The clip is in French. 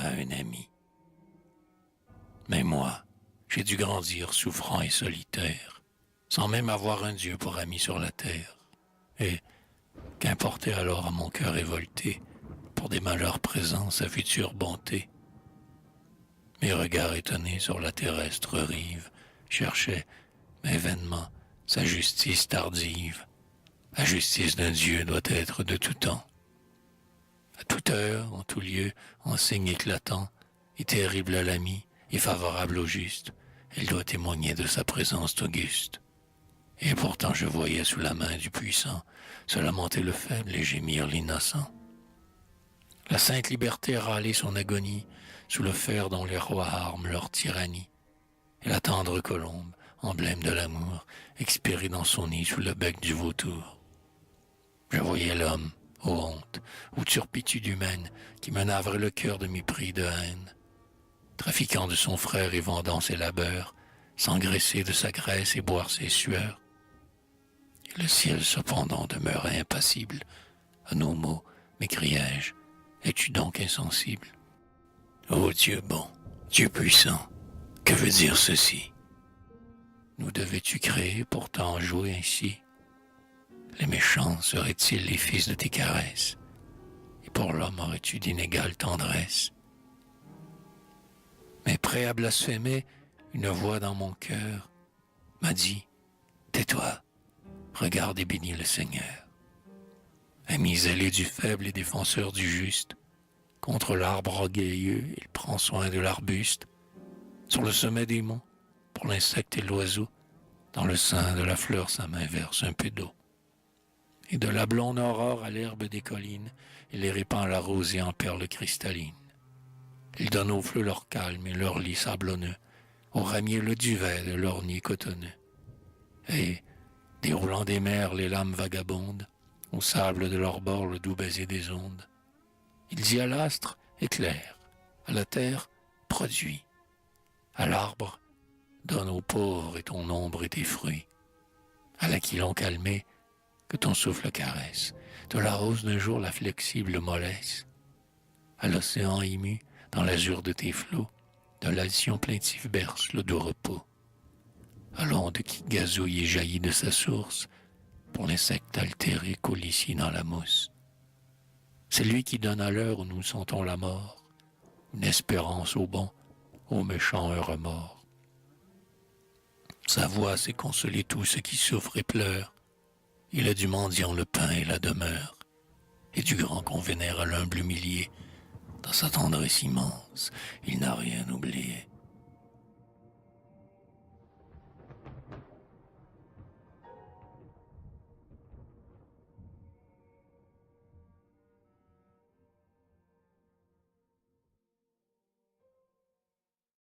à un ami. Mais moi, j'ai dû grandir souffrant et solitaire, sans même avoir un Dieu pour ami sur la terre. Et qu'importait alors à mon cœur révolté, pour des malheurs présents, sa future bonté. Mes regards étonnés sur la terrestre rive cherchaient, mais vainement, sa justice tardive. La justice d'un Dieu doit être de tout temps. À toute heure, en tout lieu, en signe éclatant, et terrible à l'ami, et favorable au juste, elle doit témoigner de sa présence auguste. Et pourtant je voyais sous la main du puissant se lamenter le faible et gémir l'innocent. La sainte liberté râler son agonie sous le fer dont les rois arment leur tyrannie. Et la tendre colombe, emblème de l'amour, expirer dans son nid sous le bec du vautour. Je voyais l'homme, ô honte, ô turpitude humaine, qui me navrait le cœur de mépris de haine, trafiquant de son frère et vendant ses labeurs, s'engraisser de sa graisse et boire ses sueurs. Et le ciel cependant demeurait impassible. À nos mots, m'écriai-je, es-tu donc insensible? Ô Dieu bon, Dieu puissant, que veut dire ceci? Nous devais-tu créer pourtant jouer ainsi? Les méchants seraient-ils les fils de tes caresses? Et pour l'homme aurais-tu d'inégale tendresse? Mais prêt à blasphémer, une voix dans mon cœur m'a dit, tais-toi, regarde et bénis le Seigneur. Ami zélé du faible et défenseur du juste, contre l'arbre orgueilleux, il prend soin de l'arbuste. Sur le sommet des monts, pour l'insecte et l'oiseau, dans le sein de la fleur sa main verse un peu d'eau. Et de la blonde aurore à l'herbe des collines, il les répand la rosée en perles cristallines. Il donne aux fleurs leur calme et leur lit sablonneux, aux ramiers le duvet de leur nid cotonneux. Et, déroulant des mers les lames vagabondes, au sable de leur bord le doux baiser des ondes, il dit à l'astre, éclaire, à la terre, produit, à l'arbre, donne aux pauvres et ton ombre et tes fruits, à l'aquilon calmé, que ton souffle caresse, de la rose d'un jour la flexible mollesse, à l'océan ému, dans l'azur de tes flots, de l'alcyon plaintif berce le doux repos, à l'onde qui gazouille et jaillit de sa source, pour l'insecte altéré coule ici dans la mousse. C'est lui qui donne à l'heure où nous sentons la mort, une espérance au bon, au méchant un remords. Sa voix sait consoler tous ceux qui souffrent et pleurent. Il a du mendiant le pain et la demeure, et du grand qu'on vénère à l'humble humilié. Dans sa tendresse immense, il n'a rien oublié.